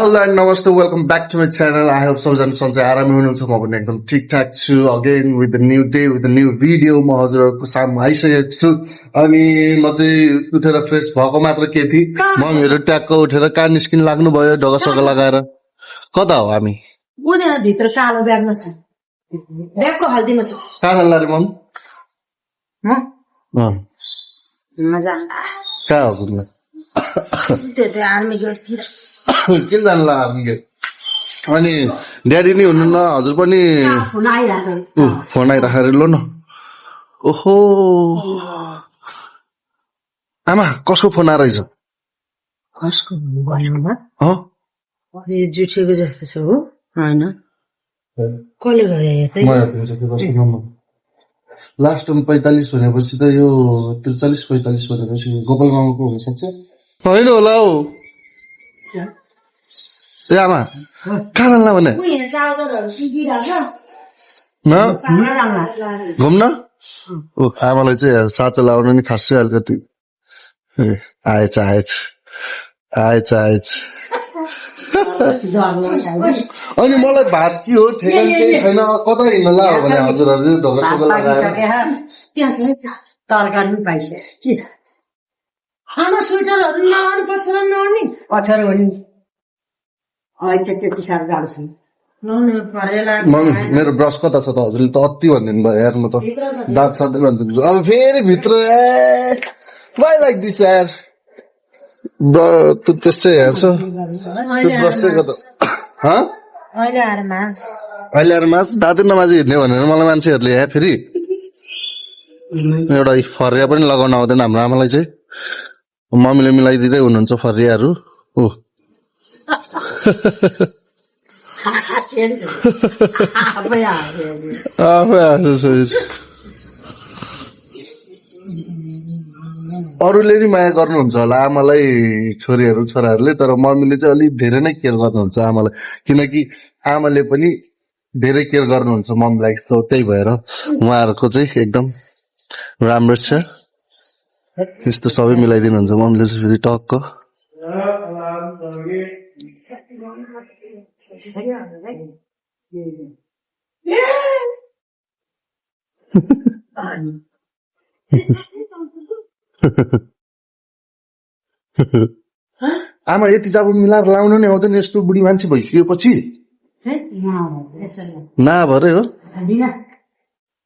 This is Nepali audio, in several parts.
Hello and namaste, welcome back to my channel. I hope सबजना सन्चै आरामै हुनुहुन्छ म पनि एकदम ठिकठाक छु again with a new day with a new video म हजुरहरुको सामु आइसकेको छु अनि म चाहिँ उठेर फ्रेश भएको मात्र के थिए मम्मीहरु ट्याक्क उठेर कहाँ निस्किन लाग्नु भयो ढगसग लगाएर कता हो हामी उनीहरु भित्र कालो ब्यागमा छ ब्यागको हाल्दिनु छ कहाँ जान्ला रे मम मजा कहाँ हो घुम्न त्यो आर्मी गेटतिर किन जान्ला हामी अनि ड्याडी नि हुनुहुन्न हजुर पनि फोन आइराख्यो फोन आइराखेर लो न ओहो आमा कसको फोन आइरहेछ कसको भएन ह यो जुठेको जस्तो छ हो हैन कसले गरे म हेर्छु के कसको नम्बर लास्ट टाइम 45 भनेपछि त यो 43 45 भनेपछि गोपाल मामाको हुन सक्छ हैन होला हो ए आमा कहाँ जान्ला भने घुम्न ओ आमालाई चाहिँ साँचो लाउनु नि खासै अलिकति आएछ अनि मलाई भात के हो ठेगान केही छैन कता हिँड्न ला हो भने हजुरहरु ढगसग लगाएर त्यहाँ छ तरकारी पनि पाइन्छ के छ खाना स्वेटरहरु नलाउनु पर्छ र नआउने पछाडि हो नि अहिले चाहिँ त्यति साह्रो गाह्रो छैन लाउनु परेला मम्मी मेरो ब्रस कता छ त हजुरले त अति भनिदिनु भयो हेर्नु त दाँत सर्दै भनिदिनु अब फेरि भित्र वाइ लाइक दिस यार टुथपेस्ट चाहिँ हेर्छ टुथब्रस चाहिँ कता अहिले आएर मास दाँतै नमाझी हिँड्ने भनेर मलाई मान्छेहरूले यहाँ फेरि एउटा फरिया पनि लगाउन आउँदैन हाम्रो आमालाई चाहिँ मम्मीले मिलाइदिँदै हुनुहुन्छ फरियाहरू हो अरूले नि माया गर्नुहुन्छ होला आमालाई छोरीहरू छोराहरूले तर मम्मीले चाहिँ अलिक धेरै नै केयर गर्नुहुन्छ आमालाई किनकि आमाले पनि धेरै केयर गर्नुहुन्छ मम्मीलाई सो त्यही भएर उहाँहरूको चाहिँ एकदम राम्रो छ यस्तो सबै मिलाइदिनुहुन्छ मम्मीले चाहिँ फेरि टक्क आमा यति जाबो मिलाएर लाउन नै आउँदैन यस्तो बुढी मान्छे भइसकेपछि ना भरे हो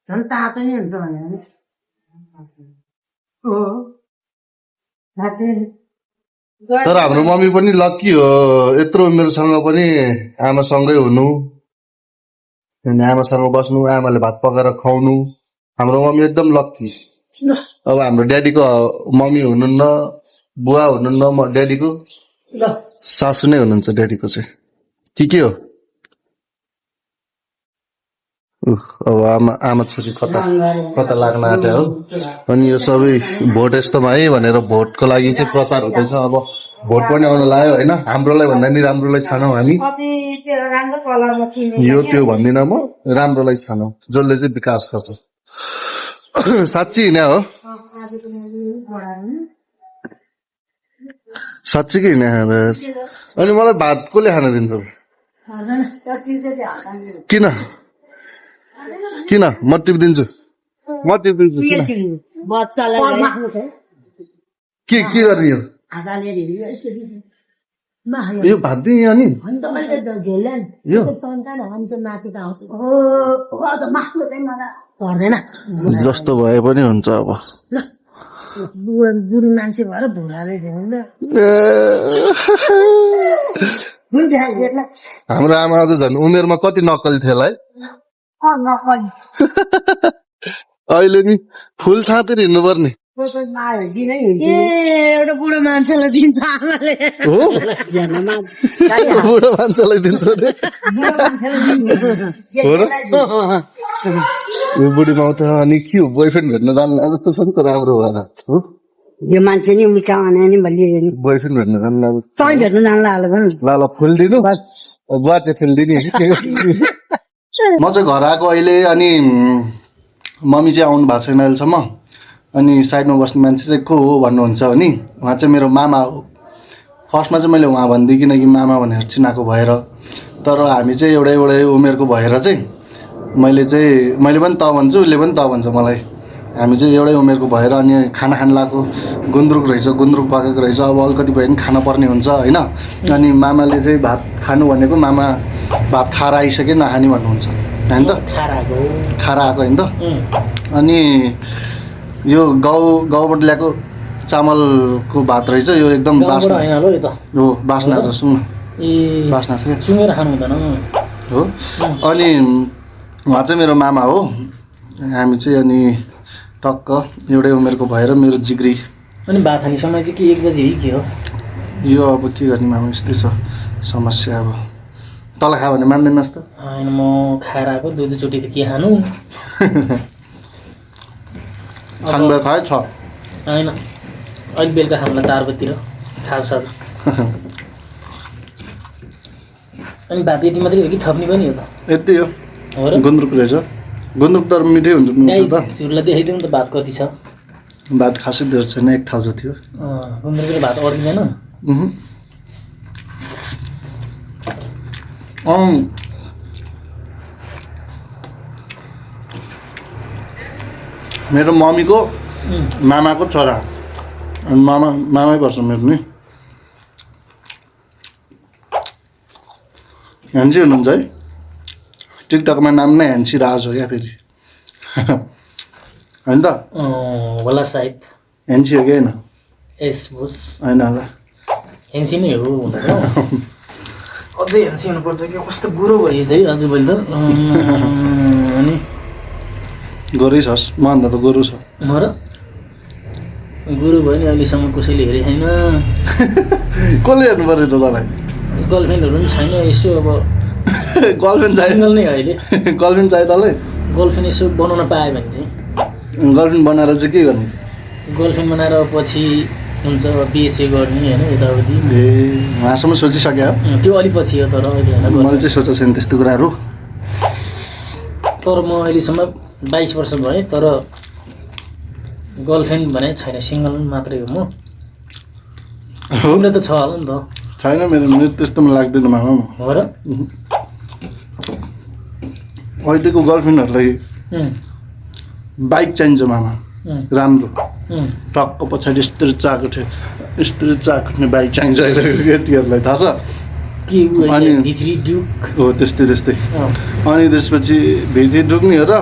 झन् तातो नि हुन्छ भने तर हाम्रो मम्मी पनि लक्की हो यत्रो उमेरसँग पनि आमासँगै हुनु अनि आमासँग बस्नु आमाले भात पकाएर खुवाउनु हाम्रो मम्मी एकदम लक्की अब हाम्रो ड्याडीको मम्मी हुनुहुन्न बुवा हुनुहुन्न म ड्याडीको सासु नै हुनुहुन्छ ड्याडीको चाहिँ के हो अब आमा छोरी कता लाग्न आँट्यो हो अनि यो सबै भोट यस्तोमा है भनेर भोटको लागि चाहिँ प्रचार हुँदैछ अब भोट पनि आउन लाग्यो होइन हाम्रोलाई भन्दा नि राम्रोलाई छानौ हामी यो त्यो भन्दिनँ म राम्रोलाई छानौ जसले चाहिँ विकास गर्छ साँच्ची हिँड्या हो साँच्चीकै हिँड्या अनि मलाई भात कसले खान दिन्छ किन म टिपिदिन्छु के गर्ने यो भात दिए अनि जस्तो भए पनि हुन्छ अब बुढी मान्छे भएर भुलाले हाम्रो आमा अझ झन् उमेरमा कति नक्कली थियो है अहिले नि फुल छातेर हिँड्नु पर्ने एउटा बुढो मान्छेलाई दिन्छ आमाले हो बुढो मान्छेलाई दिन्छ यो बुढी माउ त अनि के हो बोयफ्रेन्ड भेट्न जानु जस्तो छ नि त राम्रो भएर हो यो मान्छे नि उल्टा भने नि भलियो नि बोयफ्रेन्ड भेट्न जानु सबै भेट्न जानु लाग्यो ल फुल दिनु बुवा चाहिँ फुल दिने म चाहिँ घर आएको अहिले अनि मम्मी चाहिँ आउनु भएको छैन अहिलेसम्म अनि साइडमा बस्ने मान्छे चाहिँ को हो भन्नुहुन्छ भने उहाँ चाहिँ मेरो मामा हो फर्स्टमा चाहिँ मैले उहाँ भनिदिएँ किनकि मामा भनेर चिनाएको भएर। तर हामी चाहिँ एउटै उमेरको भएर चाहिँ मैले पनि त भन्छु, उसले पनि त भन्छ मलाई। हामी चाहिँ एउटै उमेरको भएर अनि खाना खान लगाएको गुन्द्रुक रहेछ, गुन्द्रुक पकाएको रहेछ, अब अलिकति भयो भने खान पर्ने हुन्छ होइन। अनि मामाले चाहिँ भात खानु भनेको मामा भात खाएर आइसके नखाने भन्नुहुन्छ होइन त, खाएर आएको होइन त। अनि यो गाउँबाट ल्याएको चामलको भात रहेछ, यो एकदम बास्ना हो, बास्ना छ, सुन बास्ना छ सुँगेर खानु हुँदैन हो। अनि उहाँ चाहिँ मेरो मामा हो, हामी चाहिँ अनि टक्क एउटै उमेरको भएर मेरो जिग्री। अनि भात खाने समय चाहिँ के 1 बजी हो के हो? यो अब के गर्ने मामा, यस्तै छ समस्या। अब तल खा भने मान्दैनस् त? होइन, म खाएर आएको 2 चोटि त के खानु। छानबेर खाए छ होइन, अहिले बेलुका खानुलाई 4 बजीतिर खाजासाजा। अनि भात यति मात्रै हो कि थप्ने पनि हो त? यति हो, हो र? गुन्द्रुक रहेछ, गुन्द्रुक तर मिठै हुन्छ त। सुरुलाई देखाइदिउँ त भात कति छ। भात खासै धेरै छैन, 1 थाल जति हो। गुन्द्रुकले भात अड्दिँदैन। मेरो मम्मीको मामाको छोरा, अनि मामै पर्छ मेरो नि। ह्यान्सी हुनुहुन्छ है, टिकटकमा नाम नै ह्यान्सी राज हो क्या फेरि होइन त? होला सायद ह्यान्सी हो कि होइन? एस बोस होइन होला, हेन्सी नै हो हुन त। अझै हेन्सी हुनुपर्छ कि कस्तो गुरु भइएछ है आज भोलि त। अनि गोरै छस्, मभन्दा त गोरु छ। हो र? गुरु भयो नि अहिलेसम्म कसैले हेरेको छैन। कसले हेर्नु पऱ्यो त तँलाई? गर्लफ्रेन्डहरू पनि छैन, यसो अब गर्लफ्रेन्ड चाहियो? सिङ्गल नै अहिले। गर्लफ्रेन्ड चाहियो तँलाई? गर्लफ्रेन्ड यसो बनाउन पायो भने चाहिँ। गर्लफ्रेन्ड बनाएर चाहिँ के गर्ने? गर्लफ्रेन्ड बनाएर पछि हुन्छ बिएसए गर्ने होइन, यताउति। ए उहाँसम्म सोचिसक्यो? त्यो अलि पछि हो, तर अहिले होइन। मैले चाहिँ सोचेको छैन त्यस्तो कुराहरू। तर म अहिलेसम्म 22 वर्ष भएँ, तर गर्लफ्रेन्ड भने छैन, सिङ्गल मात्रै हो म। तिम्रो त छ होला नि त? छैन, मेरो त्यस्तोमा लाग्दैन मामा। हो र? अहिलेको गर्लफ्रेन्डहरूलाई बाइक चाहिन्छ मामा, राम्रो टक्क पछाडि यस्तरी चाक उठ्ने बाइक चाहिन्छ अहिलेको केटीहरूलाई, थाहा छ? अनि V3 ड्युक हो, त्यस्तै। अनि त्यसपछि V3 ड्युक नि हो र,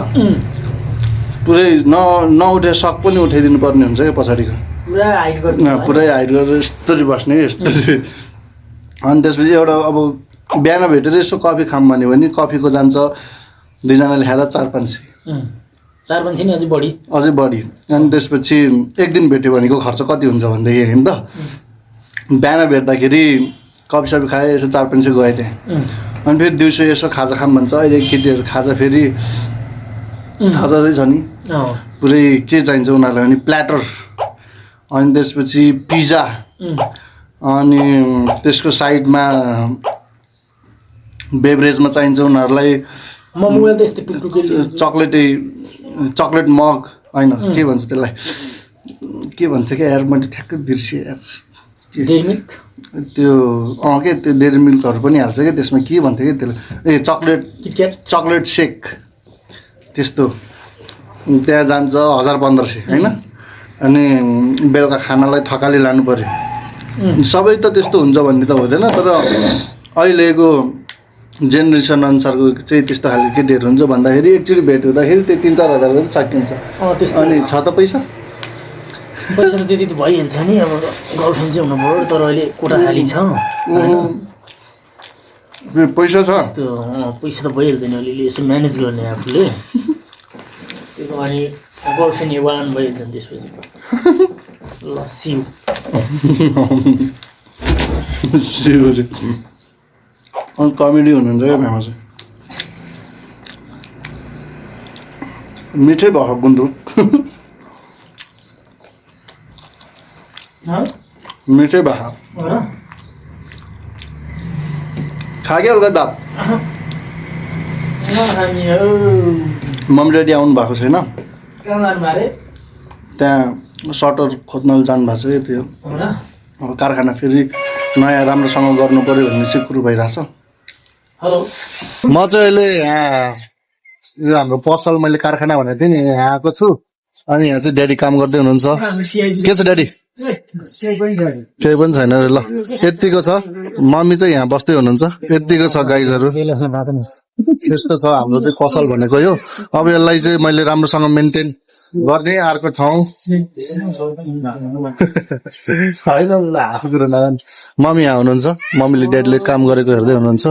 पुरै नउठे सक पनि उठाइदिनु पर्ने हुन्छ क्या पछाडिको, पुरै हाइट गरेर यस्तरी बस्ने कि यस्तरी। अनि त्यसपछि एउटा अब बिहान भेटेर यसो कफी खाऊँ भन्यो भने कफीको जान्छ 2 जनाले खाएर 400-500। 4-5 नि अझै बढी। अनि त्यसपछि 1 दिन भेट्यो भनेको खर्च कति हुन्छ भनेदेखि होइन त? बिहान भेट्दाखेरि कफी सफी खाएँ, यसो 400-500 गयो त्यहाँ। अनि फेरि दिउँसो यसो खाजा खाऊँ भन्छ। अहिले केटीहरू खाजा फेरि खाजा छ नि, पुरै के चाहिन्छ उनीहरूलाई भने प्ल्याटर, अनि त्यसपछि पिज्जा, अनि त्यसको साइडमा बेभरेजमा चाहिन्छ उनीहरूलाई चक्लेट मग होइन, के भन्छ त्यसलाई, के भन्छ क्या यार, मैले ठ्याक्कै बिर्सेँ यार। त्यो के त्यो डेरी मिल्कहरू पनि हाल्छ क्या त्यसमा, के भन्थ्यो क्या त्यसलाई, चक्लेट सेक त्यस्तो। त्यहाँ जान्छ 1000-1500 होइन। अनि बेलुका खानालाई थकाली लानु पऱ्यो। सबै त त्यस्तो हुन्छ भन्ने त हुँदैन, तर अहिलेको जेनेरेसन अनुसारको चाहिँ त्यस्तो खालको केटीहरू हुन्छ भन्दाखेरि एकचोटि भेट हुँदाखेरि त्यो 3-4 हजार गरेर सकिन्छ। अनि छ त पैसा त त्यति त भइहाल्छ नि। अब गर्लफ्रेन्ड चाहिँ हुनु पऱ्यो, तर अहिले कोठा खाली छ होइन, पैसा छ, त्यस्तो पैसा त भइहाल्छ नि अलिअलि यसो म्यानेज गर्ने आफूले। त्यो अनि गर्लफ्रेन्ड वान भइहाल्छ नि त्यसपछि त। ल सिउ अनि कमेडी हुनुहुन्छ क्या म्यामा चाहिँ, मिठै भएको गुन्द्रुक, मिठै भएको खा क्या हल्का दाप। मम्मी डेडी आउनु भएको छैन, त्यहाँ सटर खोज्न जानु भएको छ क्या। त्यो अब कारखाना फेरि नयाँ राम्रोसँग गर्नु पर्यो भन्ने चाहिँ कुरो भइरहेछ। हेलो म चाहिँ अहिले यहाँ यो हाम्रो पसल मैले कारखाना भनेको थिएँ नि यहाँ आएको छु। अनि यहाँ चाहिँ ड्याडी काम गर्दै हुनुहुन्छ। के छ ड्याडी? केही पनि छैन ल, यत्तिको छ। मम्मी चाहिँ यहाँ बस्दै हुनुहुन्छ। यत्तिको छ गाइजहरू। त्यस्तो छ हाम्रो चाहिँ पसल भनेको यो। अब यसलाई चाहिँ मैले राम्रोसँग मेन्टेन गर्ने अर्को ठाउँ होइन ल, आफ्नो कुरो नगर्नु। मम्मी यहाँ हुनुहुन्छ। मम्मीले ड्याडीले काम गरेको हेर्दै हुनुहुन्छ।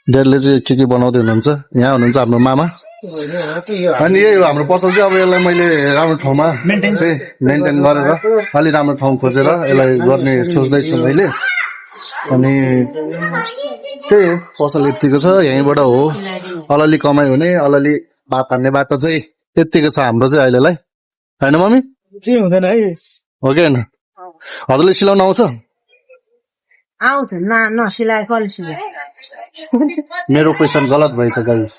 ड्याडीले चाहिँ के बनाउँदै हुनुहुन्छ। यहाँ हुनुहुन्छ हाम्रो मामा। अनि यही हो हाम्रो पसल चाहिँ। अब यसलाई मैले राम्रो ठाउँमा मेन्टेन गरेर अलि राम्रो ठाउँ खोजेर यसलाई गर्ने सोच्दैछु मैले। अनि त्यही हो, पसल यत्तिको छ। यहीँबाट हो अलि कमाइ हुने, अलि भात हान्ने बाटो चाहिँ यत्तिको छ हाम्रो चाहिँ अहिलेलाई, होइन मम्मी? चाहिँ हुँदैन है। हो कि होइन? हजुरले सिलाउनु आउँछ? आउँछ नसिलाए कसले सिलाए? मेरो क्वेसन गलत भएछ गाइस।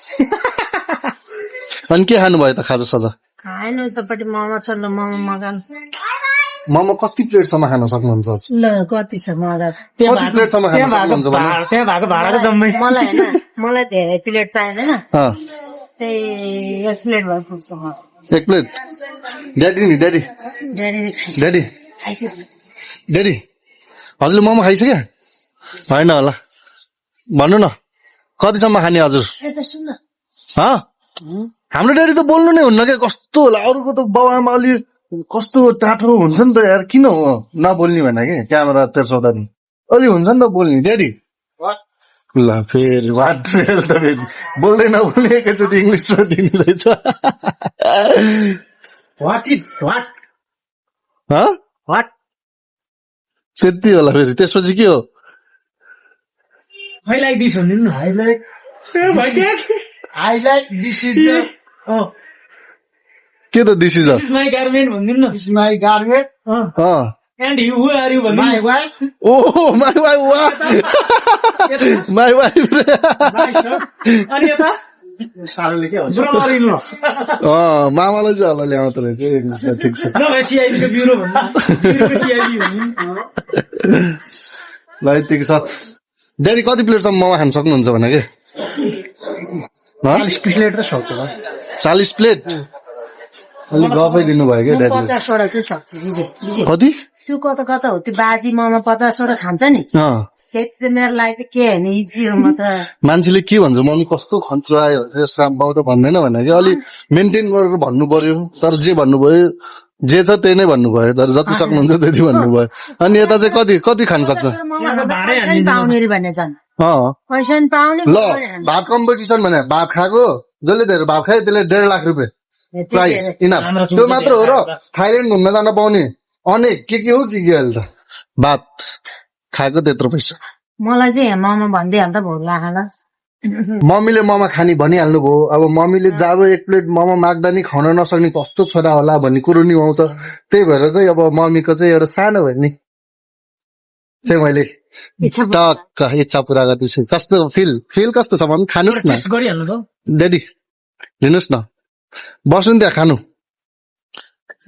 अनि के खानुभयो त खाजा साजा? खाएन उतापट्टि मोमो छ, ल मोमो मगाउनु। मोमो कति प्लेटसम्म खान सक्नुहुन्छ? ल कति छ मगा? कति प्लेटसम्म खान सक्नुहुन्छ भन्नु? त्यहाँ भएको भाडाको जम्मै मलाई होइन, मलाई धेरै प्लेट चाहिँदैन। अँ, त्यही एक प्लेट भए पुग्छ म। एक प्लेट? ड्याडी नि ड्याडी ड्याडीले खाइसक्यो। ड्याडी खाइसक्यो। ड्याडी हजुरले मोमो खाइसक्यो? होइन होला, भन्नु न कतिसम्म खाने हजुर? यता सुन न। हँ, हाम्रो ड्याडी त बोल्नु नै हुन्न क्या। कस्तो होला, अरूको त बाउ आमा अलि कस्तो टाठो हुन्छ नि त यार। किन हो नबोल्ने भने कि क्यामेरा तेर्साउँदा नि अलि हुन्छ नि त बोल्ने ड्याडी। ल फेरि वाट त फेरि बोल्दै नबोल्ने एकैचोटि इङ्ग्लिसमा दिने रहेछ। वाट त्यति होला फेरि। त्यसपछि के हो? I like this one, didn't I? I like this is oh, के त this is this is my garment भनिदिनु न. This is my garment. And you, who are you भनिदिनु My न. wife. ओ माई वाइफ वा माई वाइफ। My shirt. अनि यता सारोले के भन्छ? brother in law. मामालाई चाहिँ होला ल्याउँदो रहेछ इङ्ग्लिसमा। ठिक छ नभए CID को ब्युरो भन्नु. ब्युरोको CID भन्नु. ल यतिको छ। ड्याडी कति प्लेटसम्म मोमो खान सक्नुहुन्छ भने कि? 40 प्लेट त सक्छ होला। 40 प्लेट? अलिक गफै दिनुभयो क्या ड्याडीले। 50वटा चाहिँ सक्छ विजय। कति? त्यो कता कता हो त्यो बाजी मोमो 50वटा खान्छ नि। त्यति त मेरो लागि त के होइन, इजी हो। म त मान्छेले के भन्छ मम्मी कस्तो खन्चु आयो राम बाउ त भन्दैन भने कि अलिक मेन्टेन गरेर भन्नु पर्यो। तर जे भन्नुभयो जे छ त्यही नै भन्नुभयो। तर जति सक्नुहुन्छ त्यति भन्नुभयो। अनि यता चाहिँ कति कति खान सक्छ? पैसा नि पाउने अरे भन्ने छन्। पैसा नि पाउने ल भात कम्पिटिसन भने भात खाएको जसले धेरै भात खायो त्यसले 1.5 लाख रुपियाँ प्राइस इनाम। त्यो मात्र हो र थाइल्यान्ड घुम्न जान पाउने अनेक के हो के अहिले त भात खाएको त्यत्रो पैसा। मलाई चाहिँ मोमो भन्दै हाल्दा भोक लाग्छ। मम्मीले मोमो खाने भनिहाल्नु भयो। अब मम्मीले जब एक प्लेट मोमो माग्दा नि खान नसक्ने कस्तो छोरा होला भन्ने कुरो नि आउँछ। त्यही भएर चाहिँ अब मम्मीको चाहिँ एउटा सानो भए नि चाहिँ मैले टक्क इच्छा पुरा गर्दैछु। कस्तो फिल कस्तो छ मम्मी? खानुहोस् न टेस्ट गरिहाल्नु त. ड्याडी, लिनुहोस् न, बस्नु नि त्यहाँ खानु।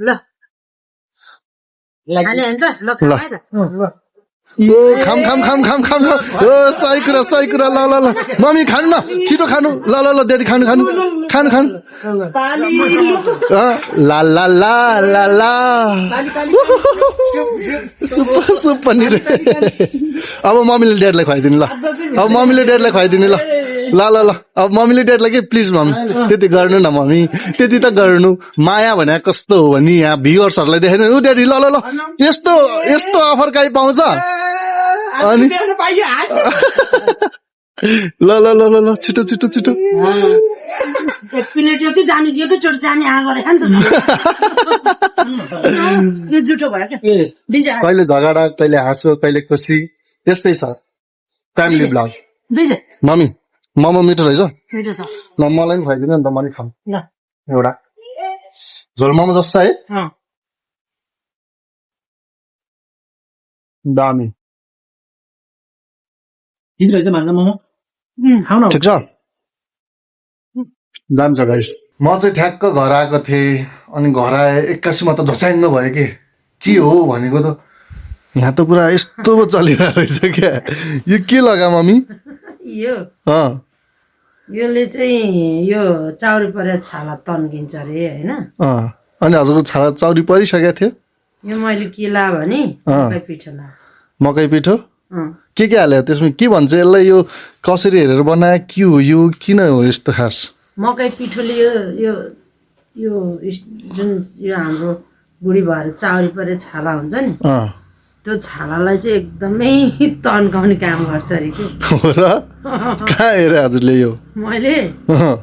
ल Like खाने this. होइन त? ल खाऊ है त। ओ खाम ओ सही कुरा ल ल ल मम्मी खानु न, छिटो खानु। ल ल ल ड्याडी खानु ला ला ला ला ला सुप नि रे। अब मम्मीले ड्याडीलाई खुवाइदिनु ल। अब मम्मीले ड्याडीलाई खुवाइदिनु ल। ल ल ल अब मम्मीले ड्याडीलाई के प्लिज मम्मी त्यति गर्नु न मम्मी, त्यति त गर्नु। माया भने कस्तो हो भने यहाँ भ्युअर्सहरूलाई देखाइदिनु। ऊ ड्याडी ल ल ल यस्तो अफर काहीँ पाउँछ? अनि ल ल ल ल ल छिटो एक प्लेट यो कि जाने एकैचोटि जाने आँगो रहेछ नि त। यो जुठो भयो क्या विजय। कहिले झगडा कहिले हाँसो कहिले खुसी त्यस्तै छ फ्यामिली ब्लग। विजय मम्मी मोमो मिठो रहेछ। मिठो छ। ल मलाई पनि खुवाइदिनु नि त, मैले खाऊँ ल एउटा झोल मोमो जस्तो है दामी। ठिक रहेछ मान्छ मोमो. खाऊ न. ठिक छ जान्छ गाइस। म चाहिँ ठ्याक्क घर आएको थिएँ। अनि घर आए एक्कासीमा त झस्याङ्ग भयो के हो भनेको त यहाँ त पुरा यस्तो पो चलिरहेको रहेछ क्या यो के लगा मम्मी यो अँ योले चाहिँ यो चाउरी परेर छाला तन्किन्छ अरे होइन अँ अनि हजुरको छाला चाउरी परिसकेको थियो यो मैले के ला भने मकै पिठो ला मकै पिठो अँ के हाल्यो त्यसमा के भन्छ यसलाई यो कसरी हेरेर बनायो के हो यो किन हो यस्तो खास मकै पिठोले यो यो यो जुन यो हाम्रो बुढी भएर चाउरी परेर छाला हुन्छ नि अँ त्यो छालालाई चाहिँ एकदमै तन्काउने काम गर्छ अरे कि हो र कहाँ हेरे हजुरले यो मैले अँ।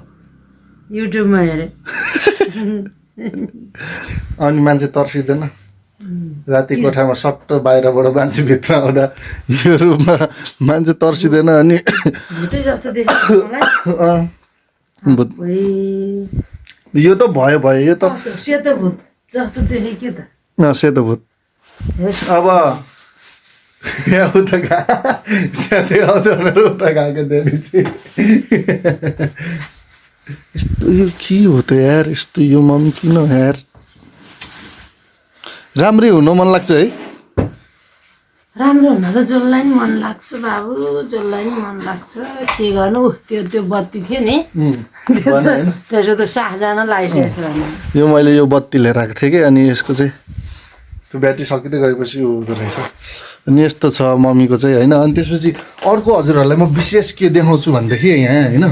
युट्युबमा हेरेँ अनि मान्छे तर्सिँदैन राति कोठामा सट्ट बाहिरबाट मान्छे भित्र आउँदा यो रूपमा मान्छे तर्सिँदैन अनि भुतै जस्तो देखेको मलाई अँ, भुत- ओइ, यो त भयो यो त कस्तो सेतो भूत जस्तो देखेँ के त सेतो भूत अब यहाँ उता त्यहाँ देखाउँछ भनेर उता गएको ड्याडी चाहिँ यस्तो यो के हो त यार यस्तो यो मम्मी किन यार राम्रै हुनु मन लाग्छ है राम्रो हुन त जसलाई नि मन लाग्छ बाबु जसलाई नि मन लाग्छ के गर्नु त्यो बत्ती थियो नि त्यसो त साह जान लागिसकेको छ भने यो मैले यो बत्ती लिएर आएको थिएँ कि अनि यसको चाहिँ त्यो ब्याट्री सकिँदै गएपछि यो हुँदो रहेछ अनि यस्तो छ मम्मीको चाहिँ होइन अनि त्यसपछि अर्को हजुरहरूलाई म विशेष के देखाउँछु भनेदेखि यहाँ होइन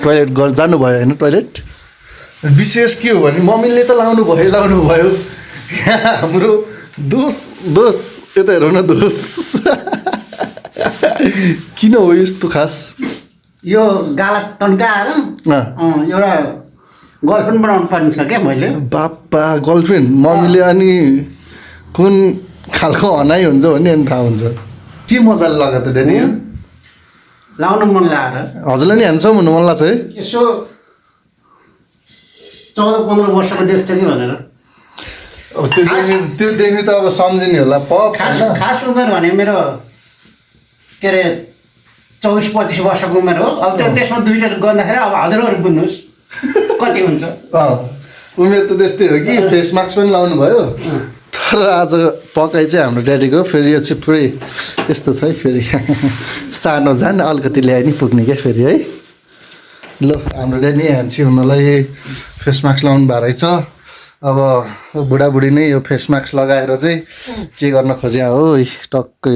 टोइलेट जानुभयो होइन टोइलेट विशेष के हो भने मम्मीले त लाउनु भयो यहाँ हाम्रो दोष यता हेरौँ न दोष किन हो यस्तो खास यो गाला तन्काएर एउटा गर्लफ्रेन्ड बनाउनु पर्ने छ क्या मैले बाप्पा गर्लफ्रेन्ड मम्मीले अनि कुन खालको हनाइ हुन्छ भन्ने अनि थाहा हुन्छ के मजाले लगायो त ड्याडी लाउनु मन लागेर हजुरलाई नि ह्यान्डसम हुनु मन लाग्छ है यसो 14-15 वर्षको देख्छ कि भनेर अब त्यो देख्ने त अब सम्झिने होला खास उमेर भने मेरो के अरे 24-25 वर्षको उमेर हो अब त्यसमा दुईवटा गर्दाखेरि अब हजुरहरू बुझ्नुहोस् कति हुन्छ उमेर त त्यस्तै हो कि फेस मास्क पनि लाउनु भयो तर आज पकाइ चाहिँ हाम्रो ड्याडीको फेरि यो चाहिँ पुरै यस्तो छ है फेरि सानो झन् अलिकति ल्याए नि पुग्ने क्या फेरि है ल हाम्रो ड्याडी ह्यान्सी हुनलाई फेस मास्क लाउनु भएको रहेछ अब बुढाबुढी नै यो फेस मास्क लगाएर चाहिँ के गर्न खोज्या हो टक्कै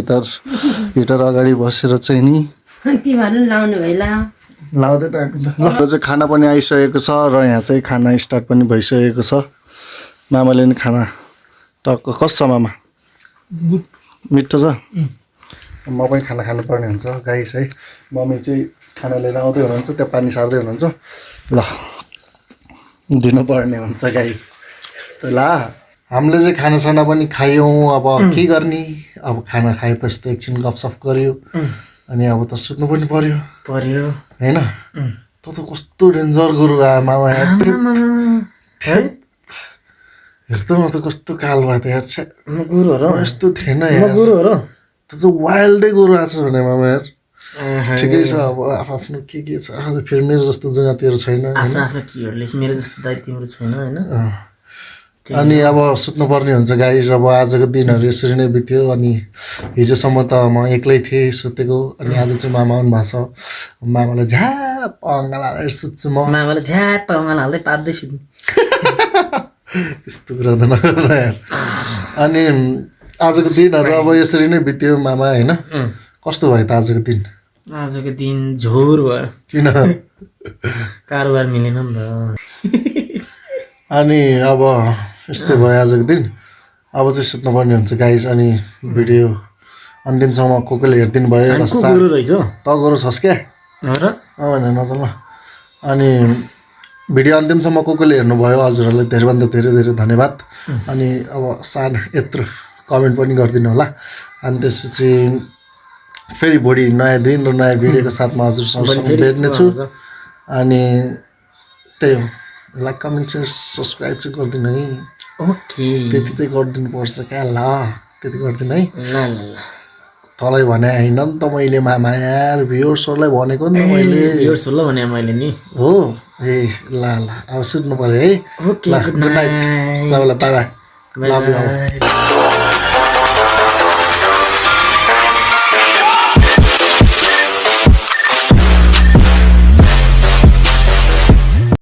हिटर अगाडि बसेर चाहिँ नि तिमीहरू लाउनु भइला लाउँदै त ल चाहिँ खाना पनि आइसकेको छ र यहाँ चाहिँ खाना स्टार्ट पनि भइसकेको छ मामाले नि खाना टक्क कस्तो छ मामा मिठो छ म पनि खाना खानुपर्ने हुन्छ गाइस है मम्मी चाहिँ खाना लिएर आउँदै हुनुहुन्छ त्यहाँ पानी सार्दै हुनुहुन्छ ल दिनुपर्ने हुन्छ गाइस यस्तो ला हामीले चाहिँ खानासाना पनि खायौँ अब के गर्ने अब खाना खाएपछि त एकछिन गफसफ गऱ्यो अनि अब त सुत्नु पनि पर्यो होइन त कस्तो डेन्जर गुरु मामा हेर्दा त कस्तो काल भयो त यार गुरु हो यस्तो थिएन यार गुरु हो त चाहिँ वाइल्डै गुरु आएको छ भने मामा यार ठिकै छ अब आफ्नो के छ आज फेरि मेरो जस्तो जुगातीहरू छैन मेरो जस्तो दाइ तिम्रो छैन होइन अनि अब सुत्नुपर्ने हुन्छ गाइस अब आजको दिनहरू यसरी नै बित्यो अनि हिजोसम्म त म एक्लै थिएँ सुतेको अनि आज चाहिँ मामा आउनु भएको छ मामालाई झ्याप अङ्गाल हालेर सुत्छु म मामाले झ्याप अङ्गाल हाल्दै पात्दै सुत्नु त्यस्तो कुरा त नगर्नु यार अनि आजको दिनहरू अब यसरी नै बित्यो मामा होइन कस्तो भयो त आजको दिन आजको दिन झोर भयो किन कारोबार मिलेन नि त अनि अब यस्तै भयो आजको दिन अब चाहिँ सुत्नुपर्ने हुन्छ गाइस अनि भिडियो अन्तिमसम्म कोले हेरिदिनु भयो एउटा रहेछ त गोरु छस् क्या भने नचल न अनि भिडियो अन्तिमसम्म कोले हेर्नुभयो हजुरहरूलाई धेरैभन्दा धेरै धेरै धन्यवाद अनि अब सानो यत्रो कमेन्ट पनि गरिदिनु होला अनि त्यसपछि फेरि भोलि नयाँ दिन र नयाँ भिडियोको साथमा हजुरसँग भेट्नेछु अनि त्यही हो लाइक कमेन्ट सेयर सब्सक्राइब चाहिँ गरिदिनु है ओके त्यति चाहिँ गरिदिनु पर्छ क्या ल त्यति गरिदिनु है ल तँलाई भने होइन नि त मैले मामा यार भ्युर्सहरूलाई भनेको नि त मैले भ्युर्सहरूलाई भने मैले नि हो ए ल अब सुत्नु पऱ्यो है ओके गुड नाइट सबैलाई बाई बाई लभ यु